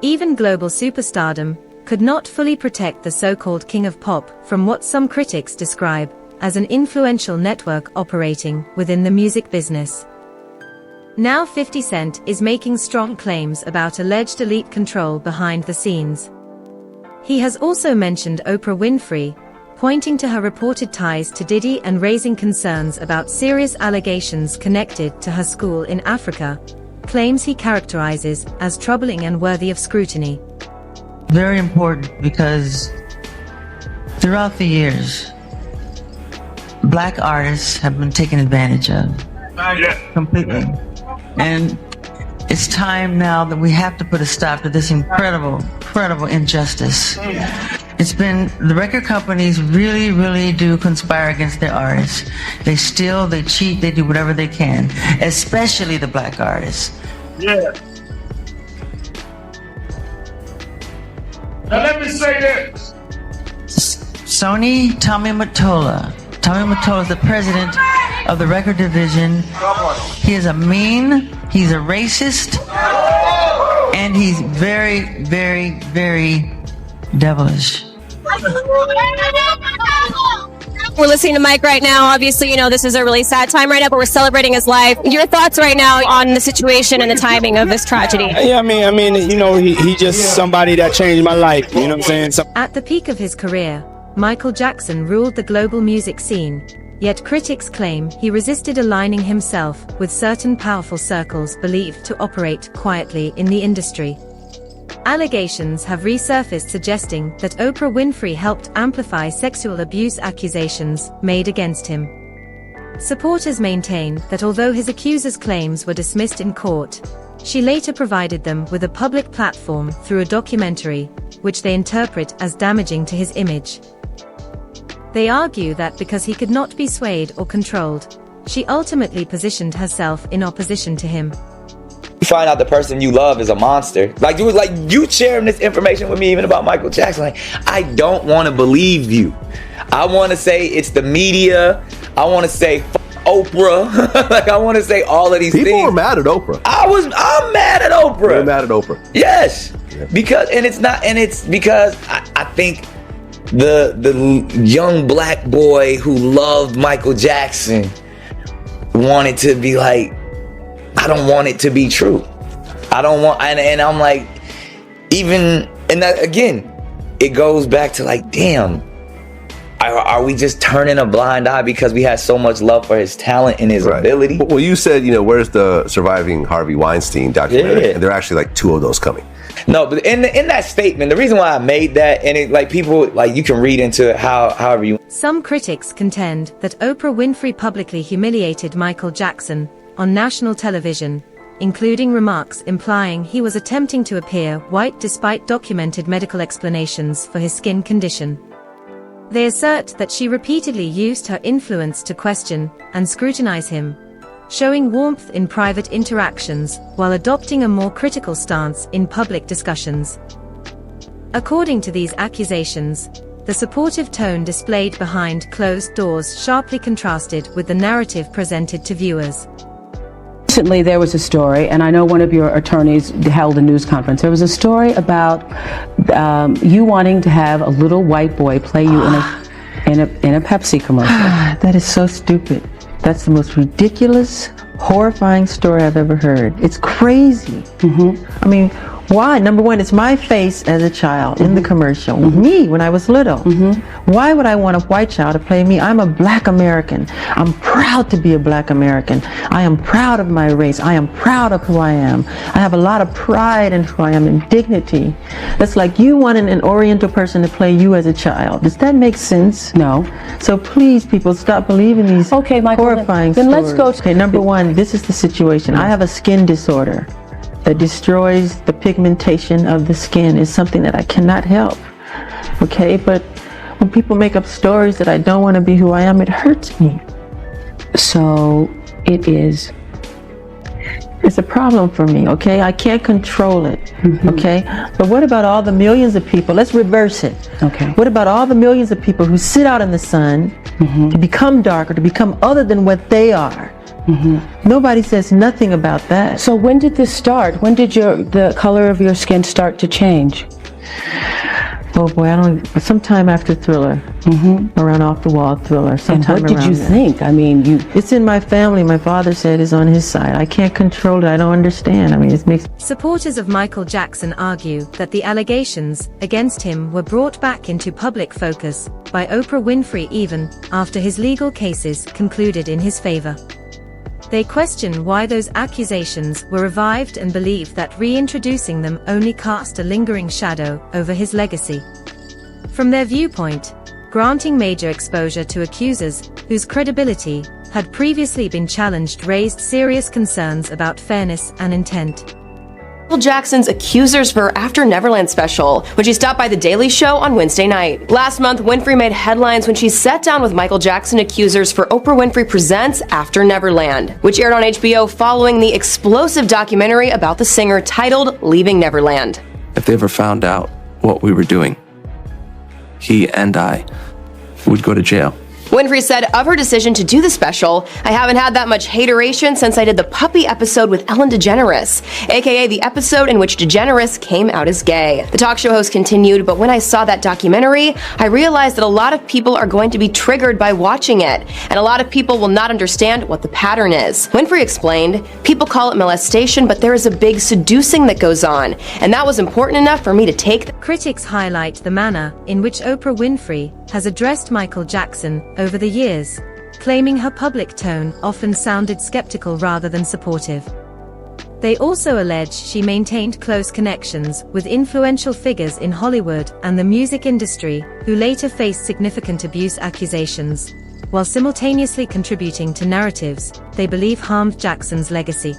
Even global superstardom could not fully protect the so-called king of pop from what some critics describe as an influential network operating within the music business. Now 50 Cent is making strong claims about alleged elite control behind the scenes. He has also mentioned Oprah Winfrey, pointing to her reported ties to Diddy and raising concerns about serious allegations connected to her school in Africa, claims he characterizes as troubling and worthy of scrutiny. Very important because throughout the years, black artists have been taken advantage of completely. And it's time now that we have to put a stop to this incredible injustice. It's been, the record companies really do conspire against their artists. They steal, they cheat, they do whatever they can, especially the black artists. Yeah. Now let me say this. Tommy Mottola. Tommy Mottola is the president of the record division. He is a mean, he's a racist, and he's very devilish. We're listening to Mike right now. Obviously, you know, this is a really sad time right now, but we're celebrating his life. Your thoughts right now on the situation and the timing of this tragedy? Yeah, I mean, you know, he just somebody that changed my life. You know what I'm saying? At the peak of his career, Michael Jackson ruled the global music scene, yet critics claim he resisted aligning himself with certain powerful circles believed to operate quietly in the industry. Allegations have resurfaced suggesting that Oprah Winfrey helped amplify sexual abuse accusations made against him. Supporters maintain that although his accusers' claims were dismissed in court, she later provided them with a public platform through a documentary, which they interpret as damaging to his image. They argue that because he could not be swayed or controlled, she ultimately positioned herself in opposition to him. You find out the person you love is a monster. Like you sharing this information with me even about Michael Jackson. Like, I don't want to believe you. I want to say it's the media. I want to say Oprah. Like, I want to say all of these things. People were mad at Oprah. I'm mad at Oprah. They're mad at Oprah. Yes. Yeah. It's because I think the young black boy who loved Michael Jackson wanted to be like, I don't want it to be true. I don't want, and I'm like, and that, again, it goes back to like, damn, are we just turning a blind eye because we had so much love for his talent and his ability? Well, you said, you know, where's the Surviving Harvey Weinstein documentary? Yeah. And there are actually like 2 of those coming. No, but in that statement, the reason why I made that, and it, like, people, like, you can read into it however you. Some critics contend that Oprah Winfrey publicly humiliated Michael Jackson on national television, including remarks implying he was attempting to appear white despite documented medical explanations for his skin condition. They assert that she repeatedly used her influence to question and scrutinize him, showing warmth in private interactions while adopting a more critical stance in public discussions. According to these accusations, the supportive tone displayed behind closed doors sharply contrasted with the narrative presented to viewers. Recently there was a story, and I know one of your attorneys held a news conference. There was a story about you wanting to have a little white boy play you in a Pepsi commercial. That is so stupid. That's the most ridiculous, horrifying story I've ever heard. It's crazy. I mean, why? Number one, it's my face as a child in the commercial. Me, when I was little. Why would I want a white child to play me? I'm a black American. I'm proud to be a black American. I am proud of my race. I am proud of who I am. I have a lot of pride in who I am and dignity. That's like you wanting an Oriental person to play you as a child. Does that make sense? No. So please, people, stop believing these horrifying stories. Then let's go. Okay, number one, this is the situation. I have a skin disorder that destroys the pigmentation of the skin. Is something that I cannot help. Okay, but when people make up stories that I don't want to be who I am, it hurts me. So it's a problem for me, okay? I can't control it, okay? But what about all the millions of people? Let's reverse it. Okay. What about all the millions of people who sit out in the sun to become darker, to become other than what they are? Nobody says nothing about that. So when did this start? When did the color of your skin start to change? Oh boy, sometime after Thriller, around Off the Wall Thriller. And what did you think? I mean, it's in my family. My father said it's on his side. I can't control it. I don't understand. I mean, it makes... Supporters of Michael Jackson argue that the allegations against him were brought back into public focus by Oprah Winfrey even after his legal cases concluded in his favor. They question why those accusations were revived and believe that reintroducing them only cast a lingering shadow over his legacy. From their viewpoint, granting major exposure to accusers whose credibility had previously been challenged raised serious concerns about fairness and intent. Michael Jackson's accusers for her After Neverland special when she stopped by The Daily Show on Wednesday night. Last month, Winfrey made headlines when she sat down with Michael Jackson accusers for Oprah Winfrey Presents After Neverland, which aired on HBO following the explosive documentary about the singer titled Leaving Neverland. If they ever found out what we were doing, he and I would go to jail. Winfrey said of her decision to do the special, "I haven't had that much hateration since I did the puppy episode with Ellen DeGeneres, aka the episode in which DeGeneres came out as gay." The talk show host continued, "But when I saw that documentary, I realized that a lot of people are going to be triggered by watching it, and a lot of people will not understand what the pattern is." Winfrey explained, "People call it molestation, but there is a big seducing that goes on, and that was important enough for me to take." Critics highlight the manner in which Oprah Winfrey has addressed Michael Jackson over the years, claiming her public tone often sounded skeptical rather than supportive. They also allege she maintained close connections with influential figures in Hollywood and the music industry who later faced significant abuse accusations, while simultaneously contributing to narratives they believe harmed Jackson's legacy.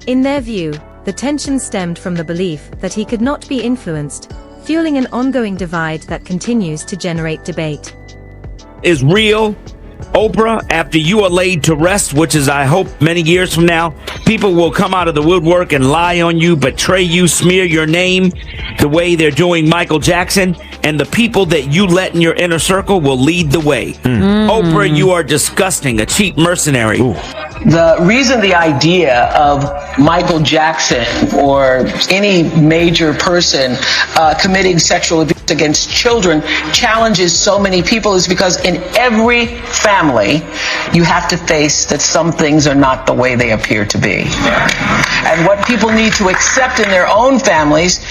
In their view, the tension stemmed from the belief that he could not be influenced, fueling an ongoing divide that continues to generate debate. Is real. Oprah, after you are laid to rest, which is, I hope, many years from now, people will come out of the woodwork and lie on you, betray you, smear your name the way they're doing Michael Jackson, and the people that you let in your inner circle will lead the way. Oprah, you are disgusting, a cheap mercenary. The reason the idea of Michael Jackson or any major person committing sexual abuse against children challenges so many people is because in every family you have to face that some things are not the way they appear to be. And what people need to accept in their own families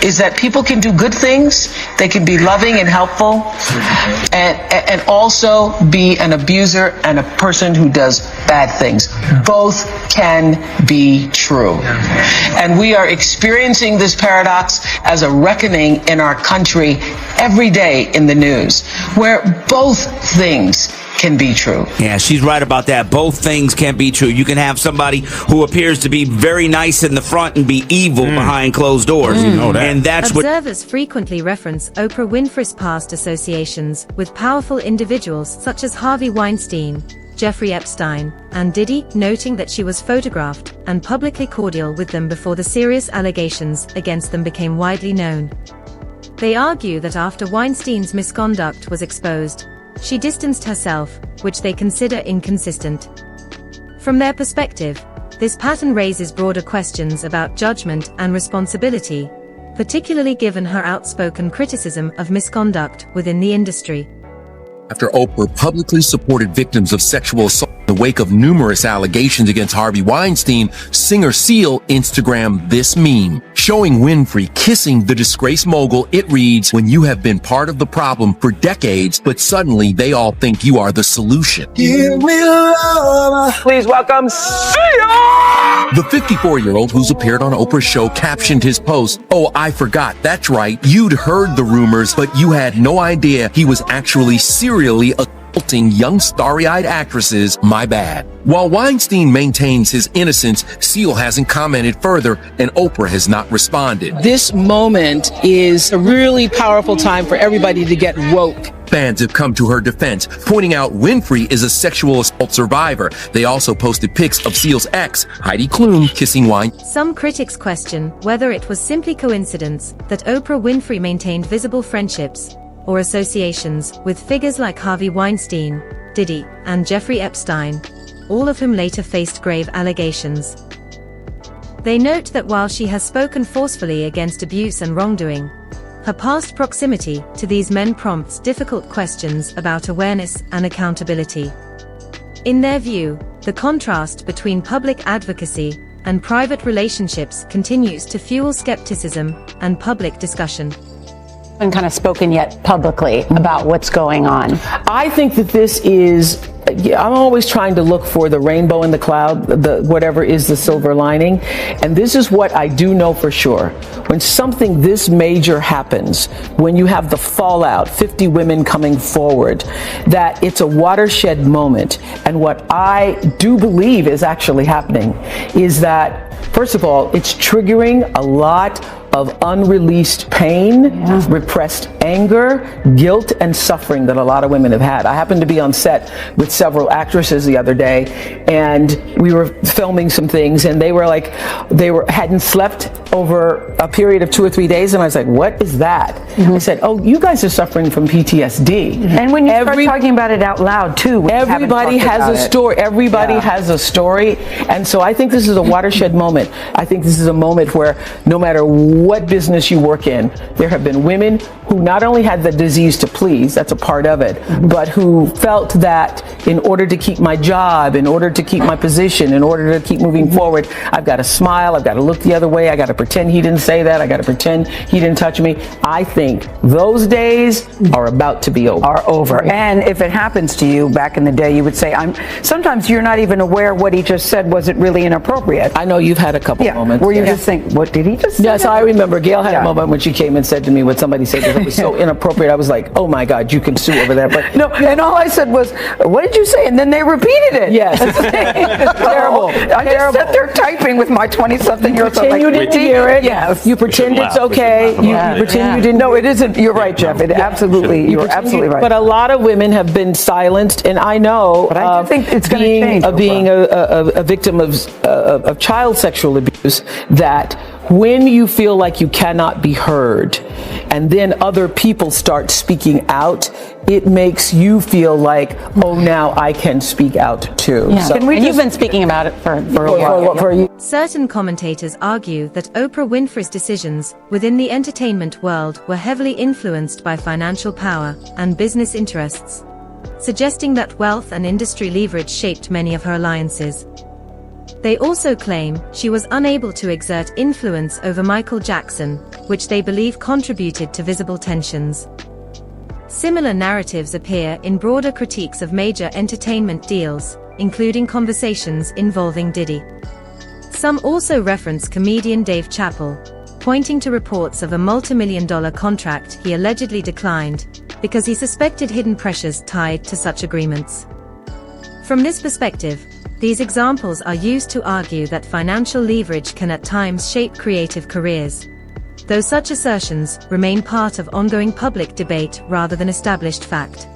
is that people can do good things, they can be loving and helpful, and also be an abuser and a person who does bad things. Both can be true. And we are experiencing this paradox as a reckoning in our country every day in the news, where both things can be true. Yeah, she's right about that. Both things can be true. You can have somebody who appears to be very nice in the front and be evil behind closed doors. You know that. And that's what observers frequently reference Oprah Winfrey's past associations with powerful individuals such as Harvey Weinstein, Jeffrey Epstein, and Diddy, noting that she was photographed and publicly cordial with them before the serious allegations against them became widely known. They argue that after Weinstein's misconduct was exposed, she distanced herself, which they consider inconsistent. From their perspective, this pattern raises broader questions about judgment and responsibility, particularly given her outspoken criticism of misconduct within the industry. After Oprah publicly supported victims of sexual assault in the wake of numerous allegations against Harvey Weinstein, singer Seal Instagrammed this meme, showing Winfrey kissing the disgraced mogul. It reads, "When you have been part of the problem for decades, but suddenly they all think you are the solution." Give me love. Please welcome Seal! The 54-year-old who's appeared on Oprah's show captioned his post, "Oh, I forgot. That's right. You'd heard the rumors, but you had no idea he was actually serially assaulting young starry-eyed actresses. My bad." While Weinstein maintains his innocence, Seal hasn't commented further, and Oprah has not responded. This moment is a really powerful time for everybody to get woke. Fans have come to her defense, pointing out Winfrey is a sexual assault survivor. They also posted pics of Seal's ex, Heidi Klum, kissing Weinstein. Some critics question whether it was simply coincidence that Oprah Winfrey maintained visible friendships or associations with figures like Harvey Weinstein, Diddy, and Jeffrey Epstein, all of whom later faced grave allegations. They note that while she has spoken forcefully against abuse and wrongdoing, her past proximity to these men prompts difficult questions about awareness and accountability. In their view, the contrast between public advocacy and private relationships continues to fuel skepticism and public discussion. Haven't kind of spoken yet publicly about what's going on. I think that this is, I'm always trying to look for the rainbow in the cloud, whatever is the silver lining. And this is what I do know for sure. When something this major happens, when you have the fallout, 50 women coming forward, that it's a watershed moment. And what I do believe is actually happening is that, first of all, it's triggering a lot of unreleased pain, repressed anger, guilt, and suffering that a lot of women have had. I happened to be on set with several actresses the other day, and we were filming some things, and they hadn't slept over a period of 2 or 3 days, and I was like, what is that? I said, oh, you guys are suffering from PTSD. And when you start talking about it out loud too, everybody has a story. Everybody has a story, and so I think this is a watershed moment. I think this is a moment where no matter what business you work in, there have been women who not only had the disease to please, that's a part of it, but who felt that in order to keep my job, in order to keep my position, in order to keep moving forward, I've got to smile, I've got to look the other way, I got to pretend he didn't say that, I got to pretend he didn't touch me. I think those days are about to be over. Are over. And if it happens to you back in the day, you would say, sometimes you're not even aware what he just said wasn't really inappropriate. I know you've had a couple moments. Where you just think, what did he just say? Yes, I remember Gail had a moment when she came and said to me what somebody said that was so inappropriate. I was like, oh my God, you can sue over that. But no, and all I said was, what did you say? And then they repeated it. Yes. It's terrible. I just sat there typing with my 20-something-year-old. You pretend you didn't hear it. Yes. You pretend it's okay. You pretend you didn't. No, it isn't. You're right, Jeff. You're absolutely right. But a lot of women have been silenced, and I know but I do think it's going to change. Being a victim of child sexual abuse, that when you feel like you cannot be heard and then other people start speaking out, it makes you feel like, oh, now I can speak out too. Yeah. So, and you've been speaking about it for a while. Certain commentators argue that Oprah Winfrey's decisions within the entertainment world were heavily influenced by financial power and business interests, suggesting that wealth and industry leverage shaped many of her alliances. They also claim she was unable to exert influence over Michael Jackson, which they believe contributed to visible tensions. Similar narratives appear in broader critiques of major entertainment deals, including conversations involving Diddy. Some also reference comedian Dave Chappelle, pointing to reports of a multi-million-dollar contract he allegedly declined because he suspected hidden pressures tied to such agreements. From this perspective, these examples are used to argue that financial leverage can at times shape creative careers, though such assertions remain part of ongoing public debate rather than established fact.